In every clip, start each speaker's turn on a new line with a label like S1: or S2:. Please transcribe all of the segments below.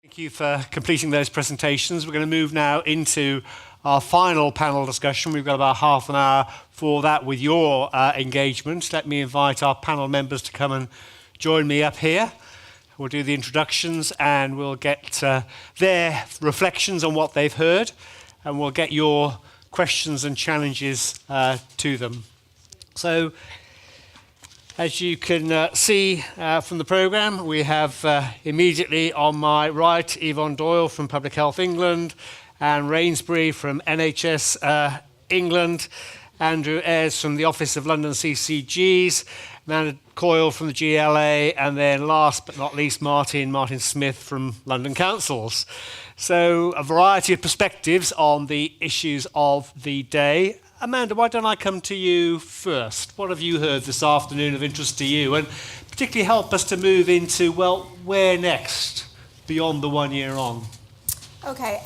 S1: Thank you for completing those presentations. We're going to move now into our final panel discussion. We've got about half an hour for that with your engagement. Let me invite our panel members to come and join me up here. We'll do the introductions and we'll get their reflections on what they've heard, and we'll get your questions and challenges to them. So, as you can see from the programme, we have immediately on my right Yvonne Doyle from Public Health England, Anne Rainsbury from NHS England, Andrew Ayres from the Office of London CCGs, Amanda Coyle from the GLA, and then last but not least Martin Smith from London Councils. So a variety of perspectives on the issues of the day. Amanda, why don't I come to you first? What have you heard this afternoon of interest to you? And particularly help us to move into, well, where next beyond the 1 year on?
S2: Okay,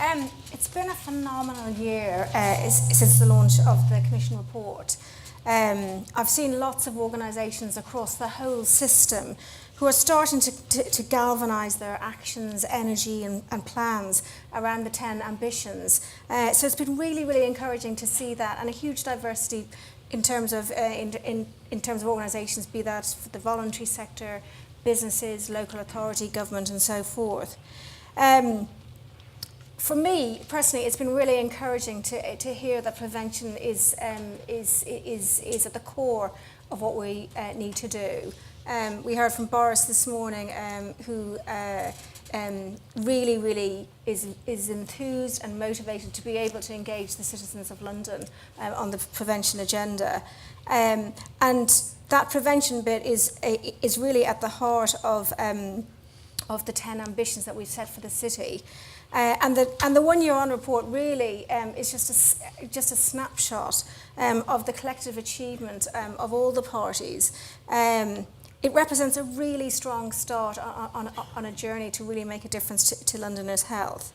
S2: it's been a phenomenal year since the launch of the Commission report. I've seen lots of organisations across the whole system who are starting to galvanise their actions, energy and plans around the 10 ambitions. So it's been really, really encouraging to see that, and a huge diversity in terms of in terms of organisations, be that for the voluntary sector, businesses, local authority, government and so forth. For me personally, it's been really encouraging to hear that prevention is at the core of what we need to do. We heard from Boris this morning, who really is enthused and motivated to be able to engage the citizens of London on the prevention agenda, and that prevention bit is really at the heart of the 10 ambitions that we've set for the city. And the 1 year on report really is just a snapshot of the collective achievement of all the parties. It represents a really strong start on a journey to really make a difference to Londoners' health.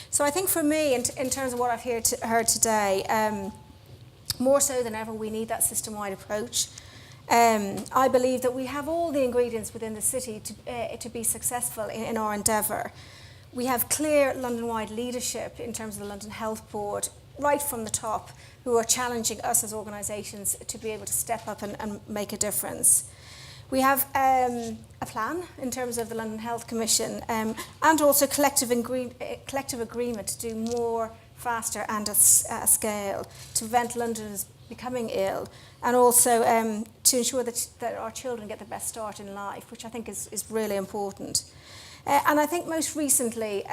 S2: So I think for me, in terms of what I've heard today, more so than ever, we need that system-wide approach. I believe that we have all the ingredients within the city to be successful in our endeavour. We have clear London-wide leadership in terms of the London Health Board, right from the top, who are challenging us as organisations to be able to step up and make a difference. We have a plan in terms of the London Health Commission, and also collective agreement to do more, faster and at scale, to prevent Londoners becoming ill, and also to ensure that our children get the best start in life, which I think is really important. And I think most recently,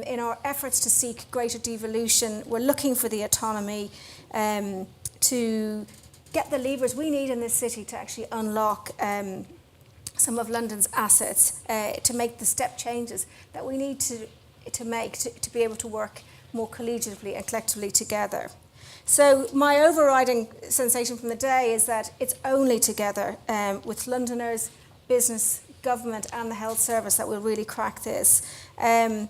S2: in our efforts to seek greater devolution, we're looking for the autonomy to get the levers we need in this city to actually unlock some of London's assets, to make the step changes that we need to make to be able to work more collegiately and collectively together. So my overriding sensation from the day is that it's only together with Londoners, business, government and the health service that will really crack this. And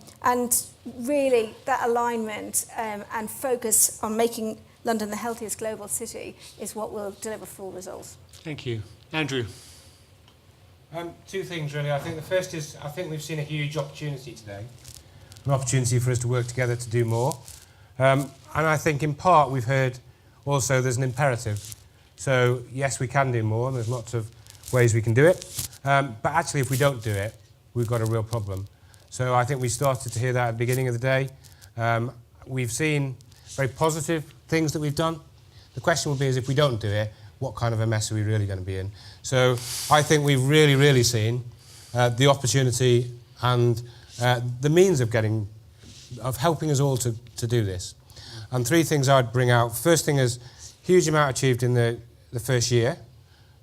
S2: really that alignment and focus on making London the healthiest global city is what will deliver full results.
S1: Thank you. Andrew.
S3: Two things really. I think the first is, I think we've seen a huge opportunity today. An opportunity for us to work together to do more. And I think in part we've heard also there's an imperative. So yes, we can do more and there's lots of ways we can do it. But actually if we don't do it, we've got a real problem. So I think we started to hear that at the beginning of the day. We've seen very positive things that we've done. The question will be is if we don't do it, what kind of a mess are we really going to be in? So I think we've really seen the opportunity and the means of helping us all to do this. And three things I'd bring out. First thing is huge amount achieved in the first year.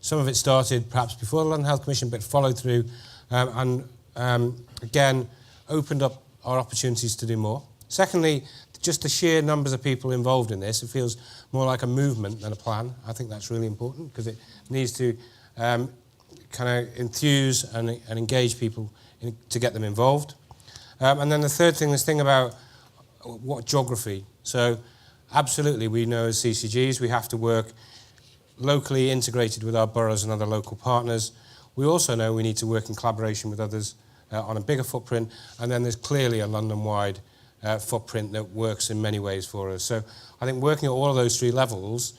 S3: Some of it started perhaps before the London Health Commission, but followed through and again opened up our opportunities to do more. Secondly, just the sheer numbers of people involved in this. It feels more like a movement than a plan. I think that's really important because it needs to kind of enthuse and engage people to get them involved. And then the third thing, this thing about what geography. So absolutely, we know as CCGs we have to work locally integrated with our boroughs and other local partners. We also know we need to work in collaboration with others on a bigger footprint, and then there's clearly a London-wide footprint that works in many ways for us. So I think working at all of those three levels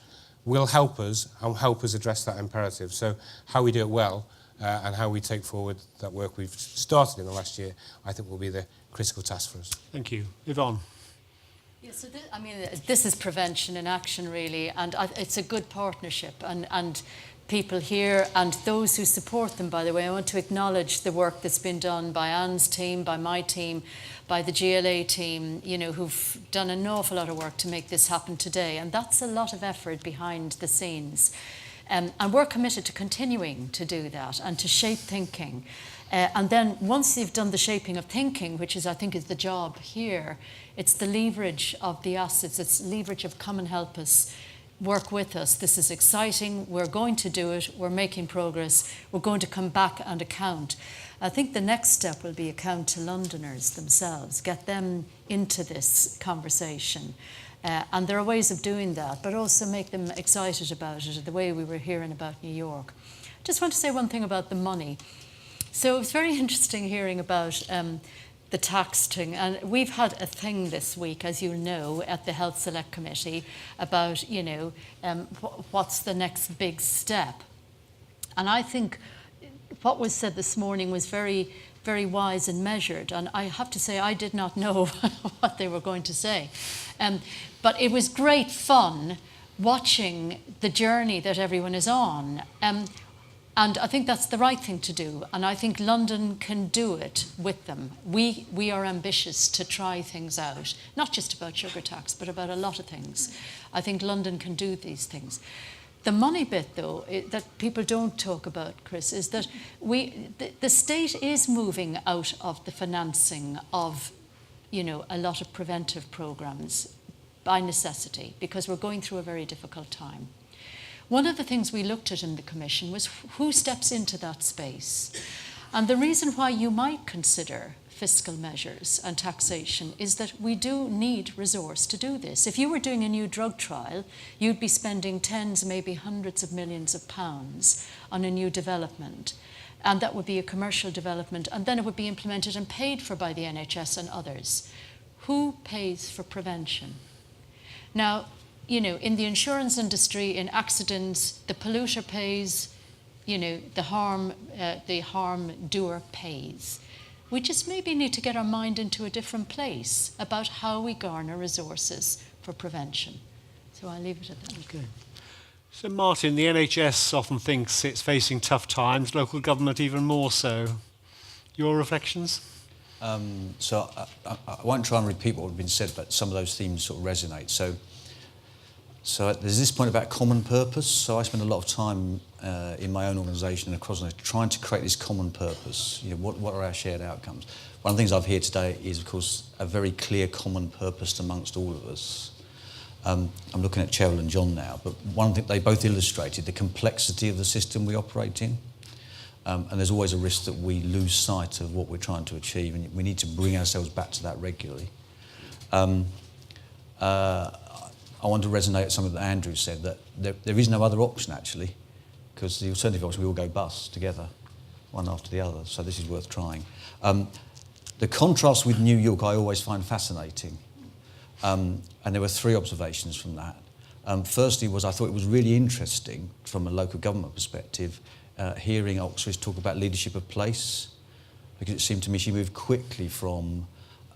S3: will help us and help us address that imperative. So how we do it well and how we take forward that work we've started in the last year, I think will be the critical task for us.
S1: Thank you. Yvonne.
S4: Yeah, so this is prevention in action, really, and it's a good partnership, and people here and those who support them, by the way. I want to acknowledge the work that's been done by Anne's team, by my team, by the GLA team, who've done an awful lot of work to make this happen today, and that's a lot of effort behind the scenes. And we're committed to continuing to do that and to shape thinking. And then once you've done the shaping of thinking, which I think is the job here, it's the leverage of the assets, it's leverage of come and help us, work with us. This is exciting, we're going to do it, we're making progress, we're going to come back and account. I think the next step will be account to Londoners themselves, get them into this conversation. And there are ways of doing that, but also make them excited about it, the way we were hearing about New York. Just want to say one thing about the money. So it was very interesting hearing about the tax thing, and we've had a thing this week, as you know, at the Health Select Committee about, what's the next big step. And I think what was said this morning was very, very wise and measured, and I have to say I did not know what they were going to say. But it was great fun watching the journey that everyone is on. And I think that's the right thing to do. And I think London can do it with them. We are ambitious to try things out, not just about sugar tax, but about a lot of things. I think London can do these things. The money bit, though, that people don't talk about, Chris, is that the state is moving out of the financing of, a lot of preventive programmes by necessity, because we're going through a very difficult time. One of the things we looked at in the Commission was who steps into that space. And the reason why you might consider fiscal measures and taxation is that we do need resource to do this. If you were doing a new drug trial, you'd be spending tens, maybe hundreds of millions of pounds on a new development. And that would be a commercial development, and then it would be implemented and paid for by the NHS and others. Who pays for prevention? Now, in the insurance industry, in accidents, the polluter pays, the harm doer pays. We just maybe need to get our mind into a different place about how we garner resources for prevention. So I'll leave it at that.
S1: Okay. So Martin, the NHS often thinks it's facing tough times, local government even more so. Your reflections?
S5: So I won't try and repeat what has been said, but some of those themes sort of resonate. So there's this point about common purpose. So I spend a lot of time in my own organisation and across trying to create this common purpose. What are our shared outcomes? One of the things I've heard today is, of course, a very clear common purpose amongst all of us. I'm looking at Cheryl and John now, but one thing they both illustrated, the complexity of the system we operate in. And there's always a risk that we lose sight of what we're trying to achieve, and we need to bring ourselves back to that regularly. I want to resonate with something that Andrew said, that there is no other option, actually, because the alternative option, we all go bust together, one after the other, so this is worth trying. The contrast with New York I always find fascinating, and there were three observations from that. Firstly I thought it was really interesting from a local government perspective, hearing Oxford talk about leadership of place, because it seemed to me she moved quickly from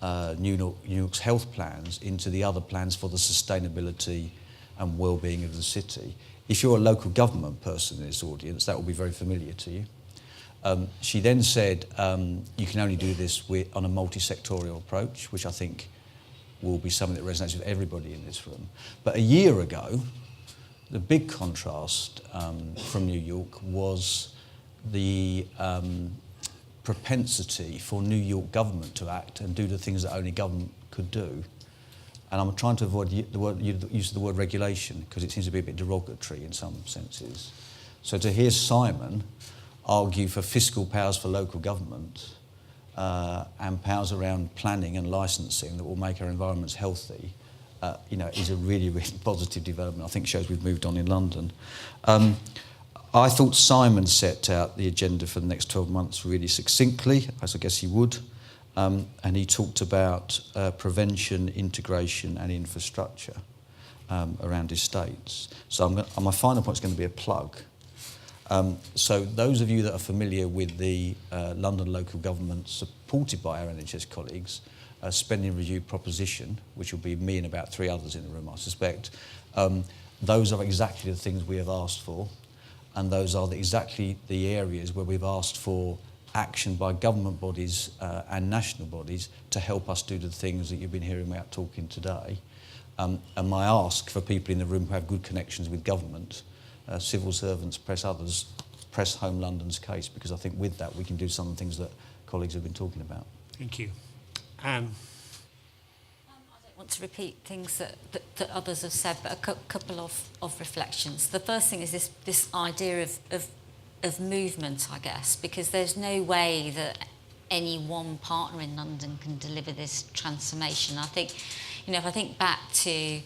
S5: New York's health plans into the other plans for the sustainability and well-being of the city. If you're a local government person in this audience, that will be very familiar to you. She then said you can only do this on a multi-sectorial approach, which I think will be something that resonates with everybody in this room. But a year ago, the big contrast from New York was the propensity for New York government to act and do the things that only government could do. And I'm trying to avoid the use of the word regulation, because it seems to be a bit derogatory in some senses. So to hear Simon argue for fiscal powers for local government and powers around planning and licensing that will make our environments healthy, is a really, really positive development. I think shows we've moved on in London. I thought Simon set out the agenda for the next 12 months really succinctly, as I guess he would, and he talked about prevention, integration and infrastructure around estates. So my final point is going to be a plug. So those of you that are familiar with the London local government supported by our NHS colleagues spending review proposition, which will be me and about 3 others in the room, I suspect, those are exactly the things we have asked for, and those are exactly the areas where we've asked for action by government bodies and national bodies to help us do the things that you've been hearing me out talking today. And my ask for people in the room who have good connections with government, civil servants, press others, press home London's case, because I think with that we can do some of the things that colleagues have been talking about.
S1: Thank you. Anne.
S4: I don't want to repeat things that others have said, but a couple of reflections. The first thing is this idea of movement, I guess, because there's no way that any one partner in London can deliver this transformation. I think, if I think back to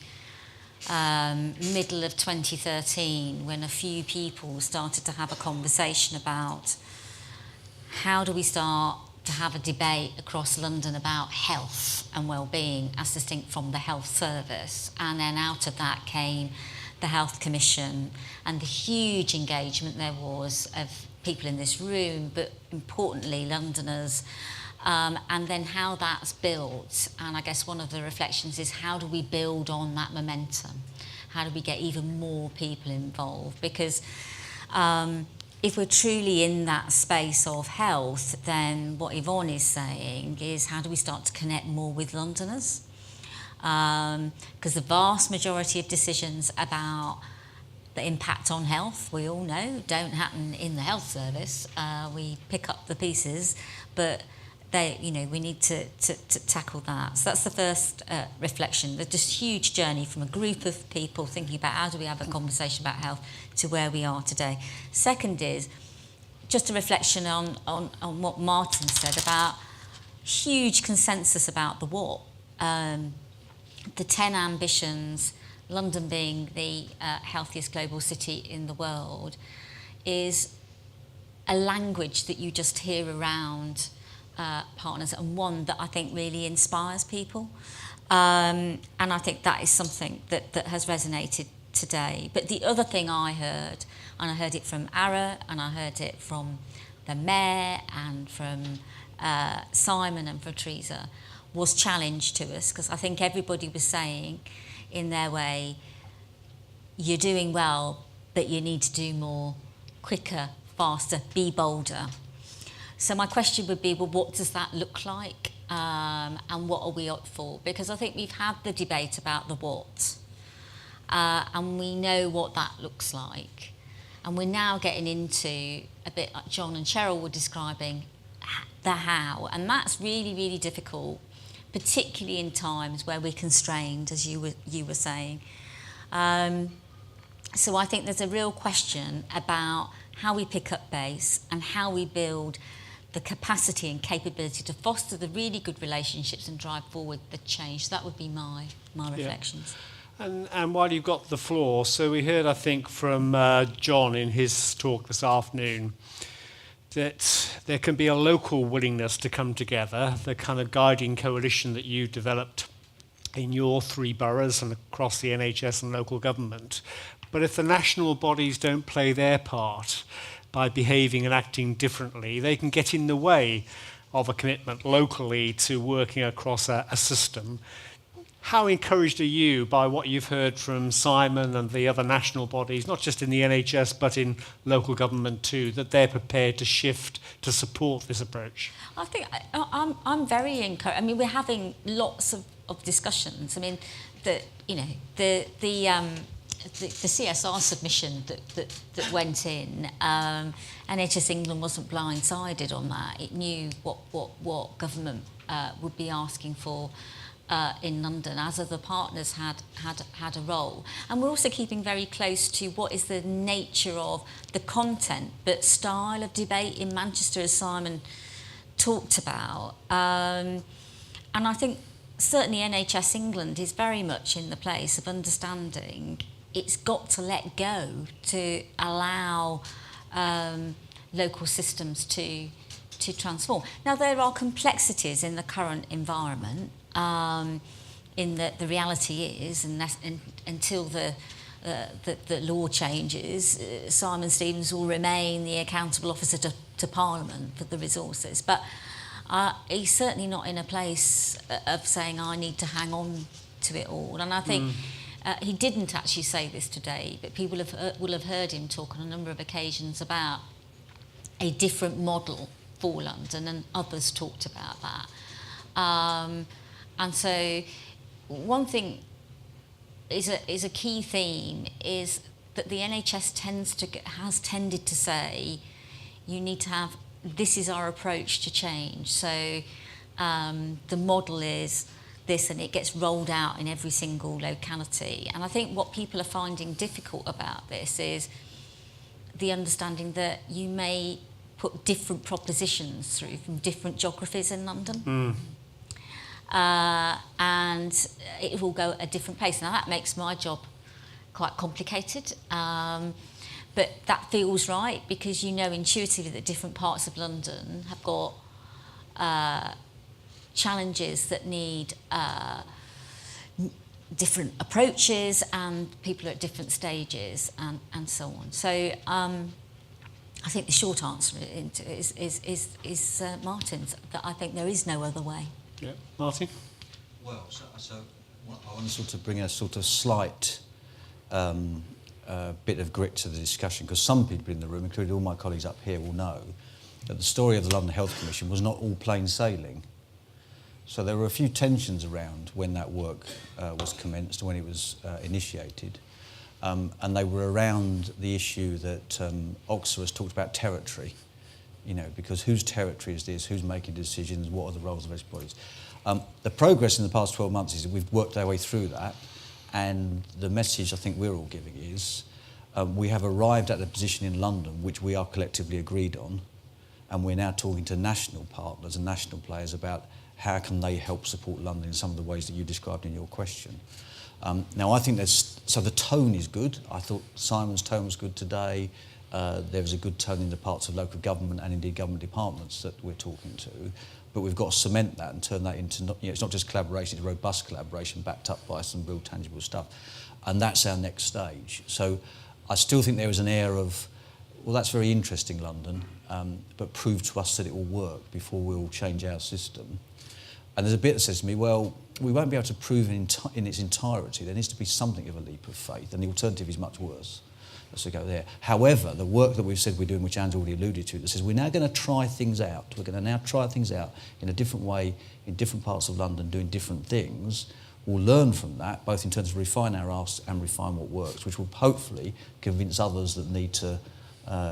S4: middle of 2013, when a few people started to have a conversation about how do we start to have a debate across London about health and well-being as distinct from the health service, and then out of that came the Health Commission and the huge engagement there was of people in this room, but importantly Londoners, and then how that's built. And I guess one of the reflections is, how do we build on that momentum? How do we get even more people involved? Because if we're truly in that space of health, then what Yvonne is saying is, how do we start to connect more with Londoners? Because the vast majority of decisions about the impact on health, we all know, don't happen in the health service. We pick up the pieces, but we need to tackle that. So that's the first reflection. There's this huge journey from a group of people thinking about how do we have a conversation about health to where we are today. Second is just a reflection on what Martin said about huge consensus about the what. The 10 ambitions, London being the healthiest global city in the world, is a language that you just hear around partners, and one that I think really inspires people. And I think that is something that has resonated today. But the other thing I heard, and I heard it from Ara, and I heard it from the Mayor, and from Simon and from Teresa, was challenge to us, because I think everybody was saying in their way, you're doing well, but you need to do more, quicker, faster, be bolder. So my question would be, well, what does that look like? And what are we up for? Because I think we've had the debate about the what, and we know what that looks like. And we're now getting into a bit like John and Cheryl were describing, the how. And that's really, really difficult, particularly in times where we're constrained, as you were saying. So I think there's a real question about how we pick up base and how we build the capacity and capability to foster the really good relationships and drive forward the change. That would be my reflections.
S1: And while you've got the floor, so we heard, I think, from John in his talk this afternoon, that there can be a local willingness to come together, the kind of guiding coalition that you developed in your 3 boroughs and across the NHS and local government. But if the national bodies don't play their part by behaving and acting differently, they can get in the way of a commitment locally to working across a system. How encouraged are you by what you've heard from Simon and the other national bodies, not just in the NHS but in local government too, that they're prepared to shift to support this approach?
S4: I think I'm very encouraged. I mean, we're having lots of discussions. I mean, the CSR submission that went in, NHS England wasn't blindsided on that. It knew what government would be asking for in London, as other partners had a role. And we're also keeping very close to what is the nature of the content, but style of debate in Manchester, as Simon talked about. And I think certainly NHS England is very much in the place of understanding
S6: it's got to let go to allow local systems to transform. Now, there are complexities in the current environment, in that the reality is, until the law changes, Simon Stevens will remain the accountable officer to Parliament for the resources. But he's certainly not in a place of saying, I need to hang on to it all. And I think he didn't actually say this today, but people will have heard him talk on a number of occasions about a different model for London, and others talked about that. And so one thing is a key theme is that the NHS has tended to say, you need to have, this is our approach to change. So the model is this, and it gets rolled out in every single locality. And I think what people are finding difficult about this is the understanding that you may put different propositions through from different geographies in London. And it will go at a different pace. Now, that makes my job quite complicated, but that feels right, because you know intuitively that different parts of London have got challenges that need different approaches, and people are at different stages, and so on. So I think the short answer is Martin's, that I think there is no other way.
S1: Yeah, Martin?
S5: Well, so I want to sort of bring a sort of slight bit of grit to the discussion, because some people in the room, including all my colleagues up here, will know that the story of the London Health Commission was not all plain sailing. So there were a few tensions around when that work was commenced, when it was initiated. And they were around the issue that Oxford has talked about territory, you know, because whose territory is this, who's making decisions, what are the roles of those bodies. The progress in the past 12 months is that we've worked our way through that, and the message I think we're all giving is we have arrived at a position in London which we are collectively agreed on, and we're now talking to national partners and national players about how can they help support London in some of the ways that you described in your question. Now, I think so the tone is good. I thought Simon's tone was good today. There was a good tone in the parts of local government and indeed government departments that we're talking to. But we've got to cement that and turn that into, it's not just collaboration, it's robust collaboration backed up by some real tangible stuff. And that's our next stage. So I still think there is an air of, well, that's very interesting, London, but prove to us that it will work before we'll change our system. And there's a bit that says to me, well, we won't be able to prove in its entirety. There needs to be something of a leap of faith, and the alternative is much worse. So go there. However, the work that we've said we're doing, which Anne's already alluded to, that says we're now going to try things out. We're going to now try things out in a different way, in different parts of London, doing different things. We'll learn from that, both in terms of refine our asks and refine what works, which will hopefully convince others that need to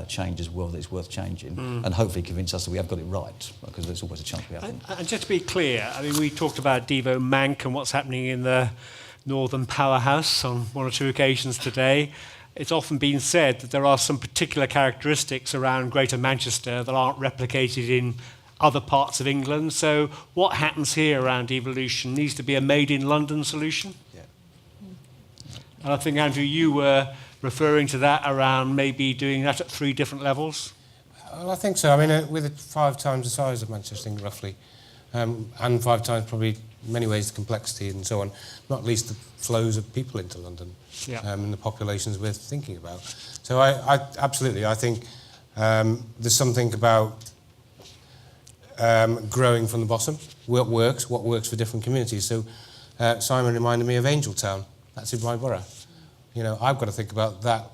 S5: change as well, that it's worth changing, and hopefully convince us that we have got it right, because there's always a chance we haven't.
S1: And just to be clear, I mean, we talked about Devo Mank and what's happening in the Northern Powerhouse on one or two occasions today. It's often been said that there are some particular characteristics around Greater Manchester that aren't replicated in other parts of England. So what happens here around devolution needs to be a made-in-London solution.
S5: Yeah.
S1: And I think, Andrew, you were referring to that around maybe doing that at 3 different levels.
S3: Well, I think so. I mean, with 5 times the size of Manchester, roughly, and 5 times probably in many ways the complexity and so on, not least the flows of people into London, and the populations we're thinking about. So I absolutely, I think there's something about growing from the bottom, what works for different communities. So Simon reminded me of Angeltown. That's in my borough. You know, I've got to think about that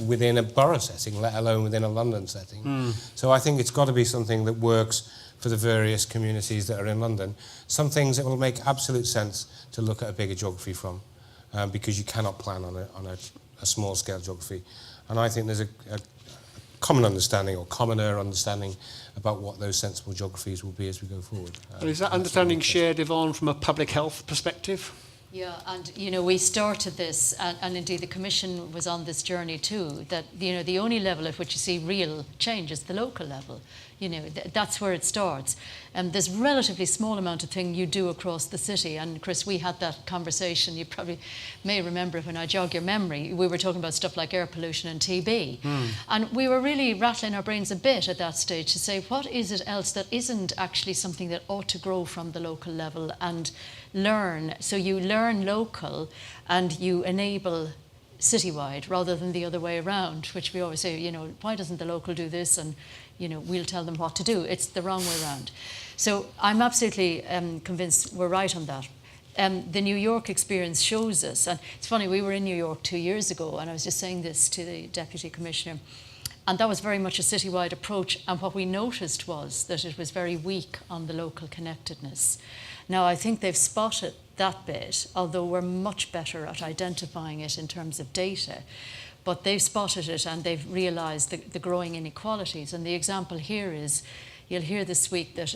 S3: within a borough setting, let alone within a London setting. So I think it's got to be something that works for the various communities that are in London. Some things it will make absolute sense to look at a bigger geography from, because you cannot plan on a small-scale geography. And I think there's a common understanding, or commoner understanding, about what those sensible geographies will be as we go forward.
S1: And is that understanding shared, Yvonne, from a public health perspective?
S4: Yeah, and you know, we started this, and indeed the Commission was on this journey too, that you know, the only level at which you see real change is the local level. You know, that's where it starts. There's a relatively small amount of thing you do across the city. And Chris, we had that conversation. You probably may remember it when I jog your memory. We were talking about stuff like air pollution and TB. And we were really rattling our brains a bit at that stage to say, what is it else that isn't actually something that ought to grow from the local level and learn? So you learn local and you enable citywide rather than the other way around, which we always say, you know, why doesn't the local do this? And you know, we'll tell them what to do. It's the wrong way around. So I'm absolutely convinced we're right on that. The New York experience shows us, and it's funny, we were in New York 2 years ago, and I was just saying this to the Deputy Commissioner, and that was very much a citywide approach, and what we noticed was that it was very weak on the local connectedness. Now, I think they've spotted that bit, although we're much better at identifying it in terms of data. But they've spotted it and they've realised the growing inequalities. And the example here is, you'll hear this week that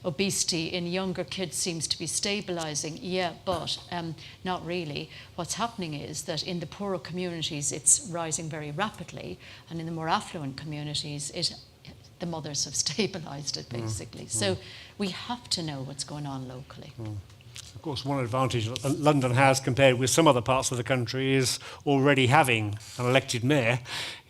S4: obesity in younger kids seems to be stabilising. Yeah, but not really. What's happening is that in the poorer communities, it's rising very rapidly. And in the more affluent communities, the mothers have stabilised it, basically. So we have to know what's going on locally.
S1: Of course, one advantage that London has compared with some other parts of the country is already having an elected mayor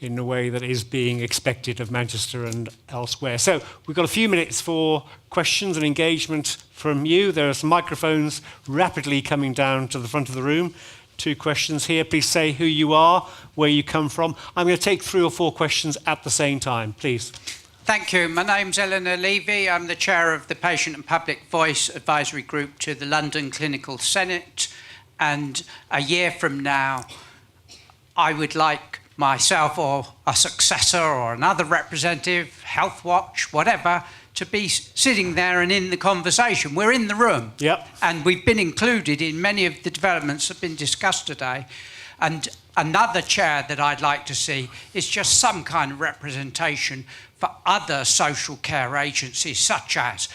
S1: in the way that is being expected of Manchester and elsewhere. So we've got a few minutes for questions and engagement from you. There are some microphones rapidly coming down to the front of the room. 2 questions here. Please say who you are, where you come from. I'm going to take 3 or 4 questions at the same time, please.
S7: Thank you. My name's Eleanor Levy. I'm the chair of the Patient and Public Voice Advisory Group to the London Clinical Senate. And a year from now, I would like myself or a successor or another representative, Health Watch, whatever, to be sitting there and in the conversation. We're in the room.
S1: Yep.
S7: And we've been included in many of the developments that have been discussed today. And another chair that I'd like to see is just some kind of representation for other social care agencies, such as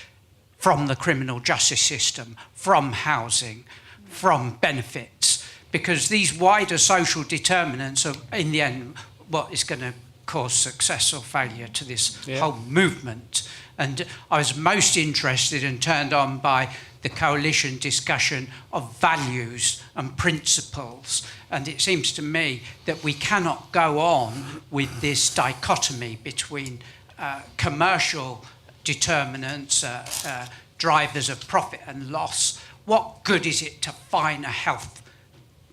S7: from the criminal justice system, from housing, from benefits, because these wider social determinants are, in the end, what is going to cause success or failure to this whole movement. And I was most interested and turned on by the coalition discussion of values and principles. And it seems to me that we cannot go on with this dichotomy between commercial determinants, drivers of profit and loss. What good is it to find a health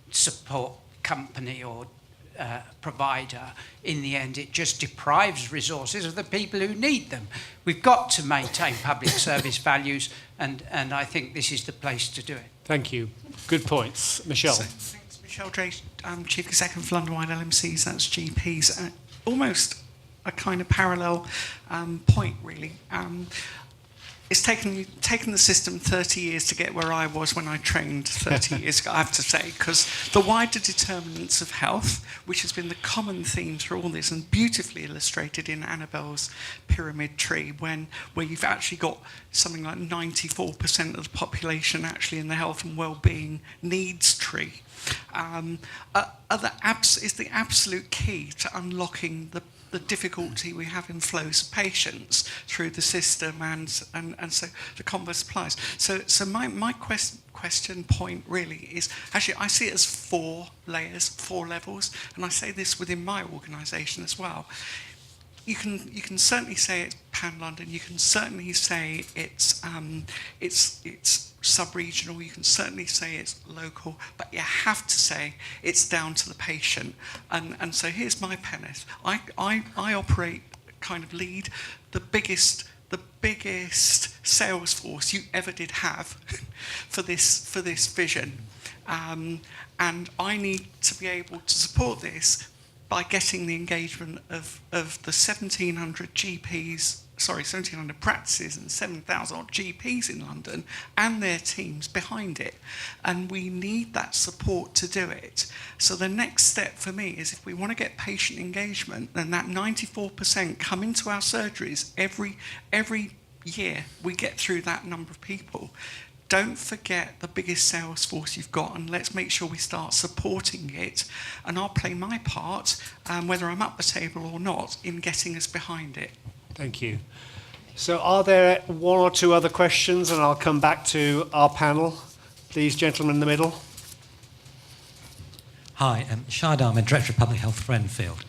S7: support company or provider? In the end, it just deprives resources of the people who need them. We've got to maintain public service values, and I think this is the place to do it.
S1: Thank you. Good points. Michelle.
S8: Thanks, Michelle Dray, Chief Executive of London-wide LMCs, that's GPs. Almost a kind of parallel point, really. It's taken the system 30 years to get where I was when I trained 30 years ago, I have to say, because the wider determinants of health, which has been the common theme through all this and beautifully illustrated in Annabelle's pyramid tree, where you've actually got something like 94% of the population actually in the health and well-being needs tree, is the absolute key to unlocking the difficulty we have in flows of patients through the system, and so the converse applies. So my question point really is, actually I see it as 4 layers, 4 levels, and I say this within my organisation as well. You can certainly say it's pan-London, you can certainly say it's sub-regional, you can certainly say it's local, but you have to say it's down to the patient. And so here's my premise. I operate, kind of lead the biggest sales force you ever did have for this vision. And I need to be able to support this by getting the engagement of the 1,700 practices and 7,000 odd GPs in London and their teams behind it. And we need that support to do it. So the next step for me is, if we want to get patient engagement, then that 94% come into our surgeries every year, we get through that number of people. Don't forget the biggest sales force you've got, and let's make sure we start supporting it. And I'll play my part, whether I'm up the table or not, in getting us behind it.
S1: Thank you. So are there one or two other questions, and I'll come back to our panel. Please, gentleman in the middle.
S9: Hi, Shah Dharma, Director of Public Health for Enfield.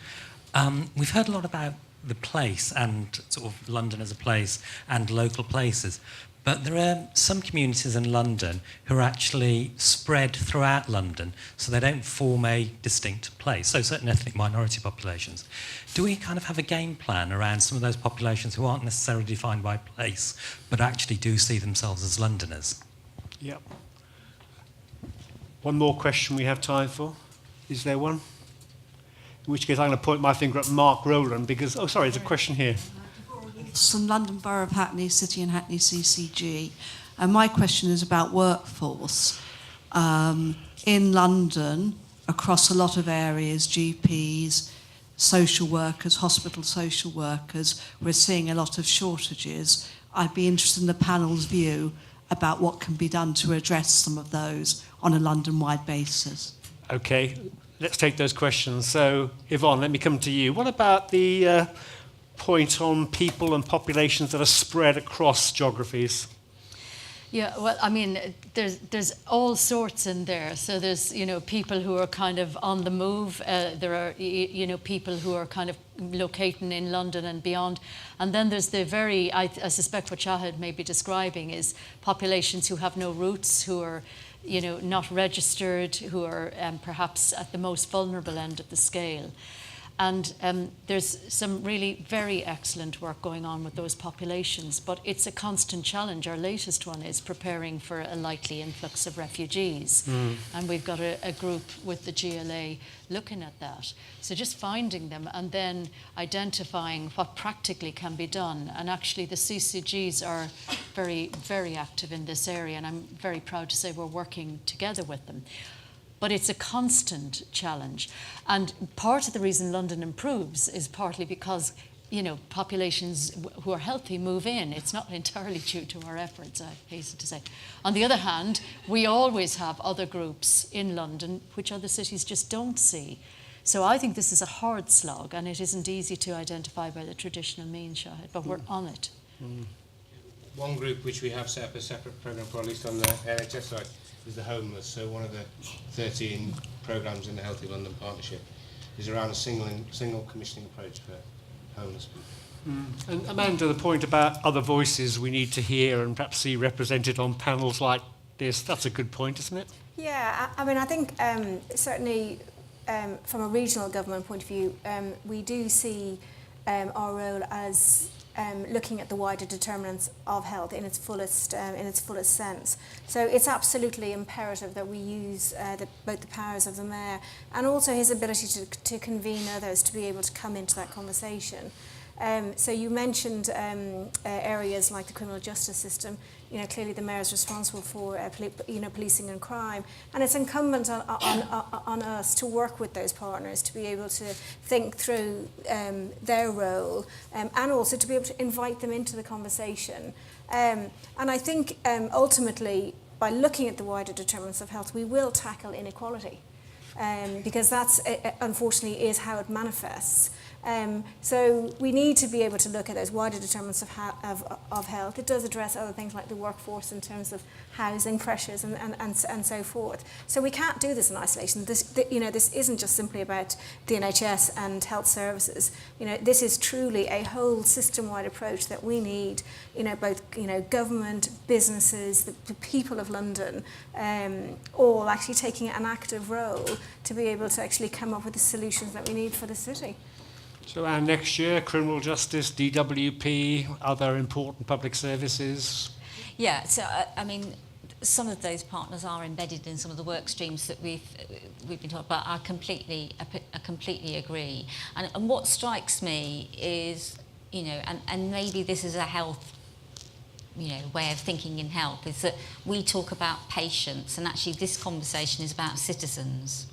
S9: We've heard a lot about the place and sort of London as a place and local places, but there are some communities in London who are actually spread throughout London, so they don't form a distinct place, so certain ethnic minority populations. Do we kind of have a game plan around some of those populations who aren't necessarily defined by place, but actually do see themselves as Londoners?
S1: Yep. One more question we have time for. Is there one? In which case I'm going to point my finger at Mark Rowland because, oh, sorry, there's a question here.
S10: From London Borough of Hackney, City and Hackney CCG. And my question is about workforce. In London, across a lot of areas, GPs, social workers, hospital social workers, we're seeing a lot of shortages. I'd be interested in the panel's view about what can be done to address some of those on a London-wide basis.
S1: Okay, let's take those questions. So, Yvonne, let me come to you. What about the point on people and populations that are spread across geographies?
S4: Yeah, well, I mean, there's all sorts in there. So there's, you know, people who are kind of on the move. There are, you know, people who are kind of locating in London and beyond. And then there's the very, I suspect what Shahid may be describing is populations who have no roots, who are, you know, not registered, who are perhaps at the most vulnerable end of the scale. And there's some really very excellent work going on with those populations, but it's a constant challenge. Our latest one is preparing for a likely influx of refugees. And we've got a group with the GLA looking at that. So just finding them and then identifying what practically can be done. And actually the CCGs are very, very active in this area, and I'm very proud to say we're working together with them. But it's a constant challenge. And part of the reason London improves is partly because, you know, populations who are healthy move in. It's not entirely due to our efforts, I hasten to say. On the other hand, we always have other groups in London which other cities just don't see. So I think this is a hard slog, and it isn't easy to identify by the traditional means, Shahid, but we're on it.
S3: One group which we have set up a separate programme for, at least on the NHS side, is the homeless. So one of the 13 programmes in the Healthy London Partnership is around a single commissioning approach for homeless people.
S1: And Amanda, the point about other voices we need to hear and perhaps see represented on panels like this, that's a good point, isn't it?
S2: Yeah, I mean, I think certainly from a regional government point of view, we do see our role as looking at the wider determinants of health in its fullest sense. So it's absolutely imperative that we use both the powers of the mayor and also his ability to convene others to be able to come into that conversation. So you mentioned areas like the criminal justice system. You know, clearly the mayor is responsible for policing and crime, and it's incumbent on us to work with those partners to be able to think through their role and also to be able to invite them into the conversation. And I think ultimately, by looking at the wider determinants of health, we will tackle inequality. Because that's, unfortunately, is how it manifests. So we need to be able to look at those wider determinants of health. It does address other things like the workforce in terms of housing pressures and so forth. So we can't do this in isolation. This isn't just simply about the NHS and health services. You know, this is truly a whole system-wide approach that we need. You know, both government, businesses, the people of London, all actually taking an active role to be able to actually come up with the solutions that we need for the city.
S1: So next year, criminal justice, DWP, other important public services.
S6: Yeah, so I mean, some of those partners are embedded in some of the work streams that we've been talking about. I completely agree. And what strikes me is, you know, and maybe this is a health, you know, way of thinking in health, is that we talk about patients, and actually this conversation is about citizens.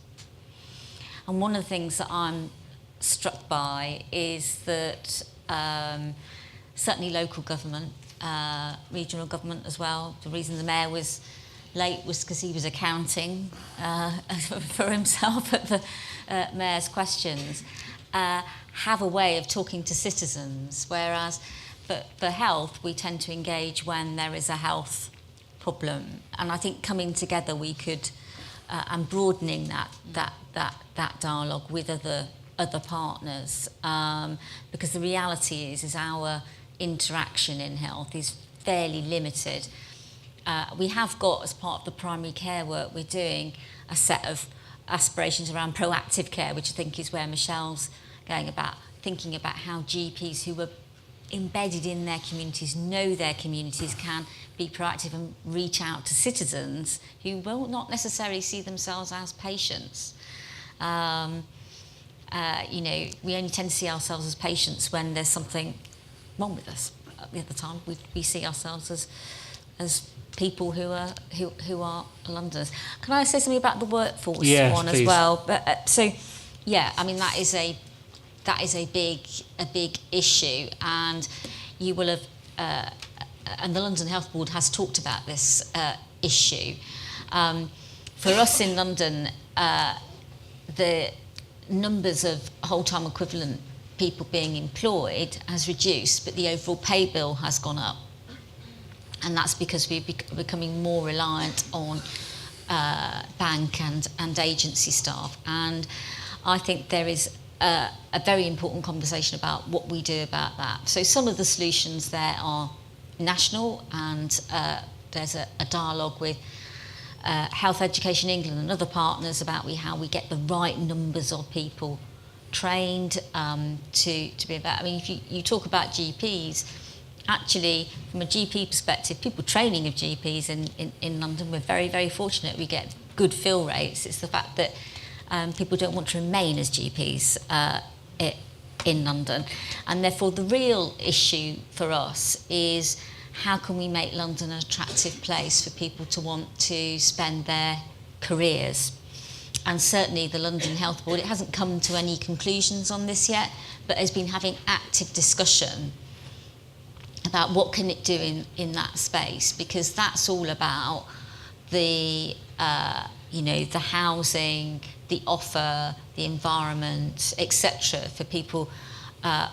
S6: And one of the things that I'm struck by is that certainly local government, regional government as well. The reason the mayor was late was because he was accounting for himself at the mayor's questions. have a way of talking to citizens, whereas for health, we tend to engage when there is a health problem. And I think coming together, we could, and broadening that dialogue with other partners, because the reality is our interaction in health is fairly limited. We have got, as part of the primary care work we're doing, a set of aspirations around proactive care, which I think is where Michelle's going about, thinking about how GPs who are embedded in their communities, know their communities, can be proactive and reach out to citizens who will not necessarily see themselves as patients. We only tend to see ourselves as patients when there's something wrong with us. At the other time, we see ourselves as people who are Londoners. Can I say something about the workforce one
S1: please.
S6: as well? But that is a big issue, and you will have, and the London Health Board has talked about this issue. For us in London, the numbers of whole-time equivalent people being employed has reduced, but the overall pay bill has gone up. And that's because we're becoming more reliant on bank and agency staff. And I think there is a very important conversation about what we do about that. So some of the solutions there are national, and there's a dialogue with Health Education England and other partners about how we get the right numbers of people trained to be about. I mean, if you talk about GPs, actually, from a GP perspective, people training of GPs in London, we're very, very fortunate. We get good fill rates. It's the fact that people don't want to remain as GPs in London. And therefore, the real issue for us is how can we make London an attractive place for people to want to spend their careers? And certainly the London Health Board, it hasn't come to any conclusions on this yet, but has been having active discussion about what can it do in that space, because that's all about the the housing, the offer, the environment, etc. for people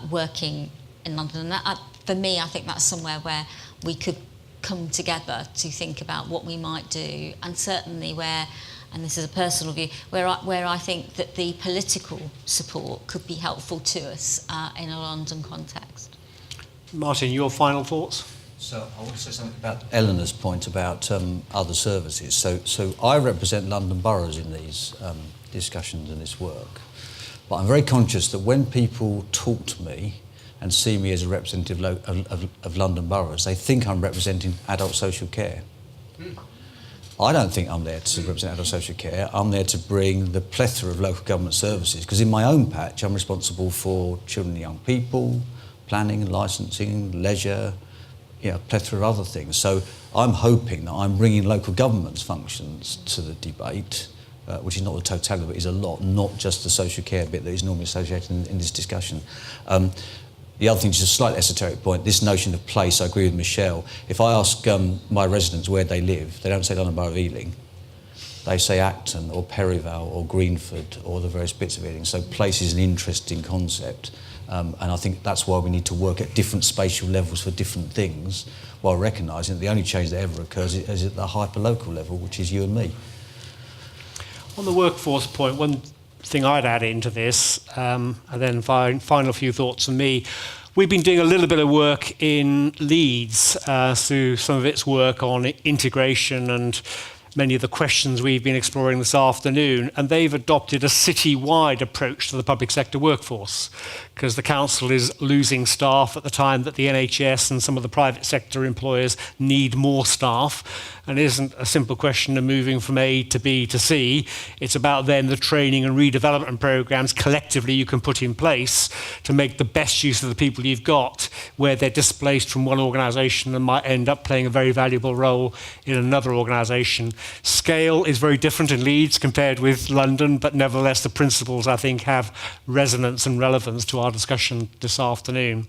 S6: working in London. And that, for me, I think that's somewhere where we could come together to think about what we might do, and certainly where, and this is a personal view, where I think that the political support could be helpful to us in a London context.
S1: Martin, your final thoughts?
S5: So I want to say something about Eleanor's point about other services. So I represent London boroughs in these discussions and this work. But I'm very conscious that when people talk to me and see me as a representative of London boroughs, they think I'm representing adult social care. I don't think I'm there to represent adult social care. I'm there to bring the plethora of local government services, because in my own patch I'm responsible for children and young people, planning, licensing, leisure, a plethora of other things. So I'm hoping that I'm bringing local government's functions to the debate, which is not the totality, but is a lot, not just the social care bit that is normally associated in this discussion. The other thing, just a slightly esoteric point, this notion of place, I agree with Michelle. If I ask my residents where they live, they don't say London Borough of Ealing. They say Acton or Perivale or Greenford or the various bits of Ealing. So place is an interesting concept. And I think that's why we need to work at different spatial levels for different things, while recognising that the only change that ever occurs is at the hyper-local level, which is you and me.
S1: On the workforce point, one thing I'd add into this, and then final few thoughts from me. We've been doing a little bit of work in Leeds through some of its work on integration and many of the questions we've been exploring this afternoon, and they've adopted a city-wide approach to the public sector workforce, because the council is losing staff at the time that the NHS and some of the private sector employers need more staff. And it isn't a simple question of moving from A to B to C. It's about then the training and redevelopment programs collectively you can put in place to make the best use of the people you've got, where they're displaced from one organisation and might end up playing a very valuable role in another organisation. Scale is very different in Leeds compared with London, but nevertheless the principles, I think, have resonance and relevance to our discussion this afternoon.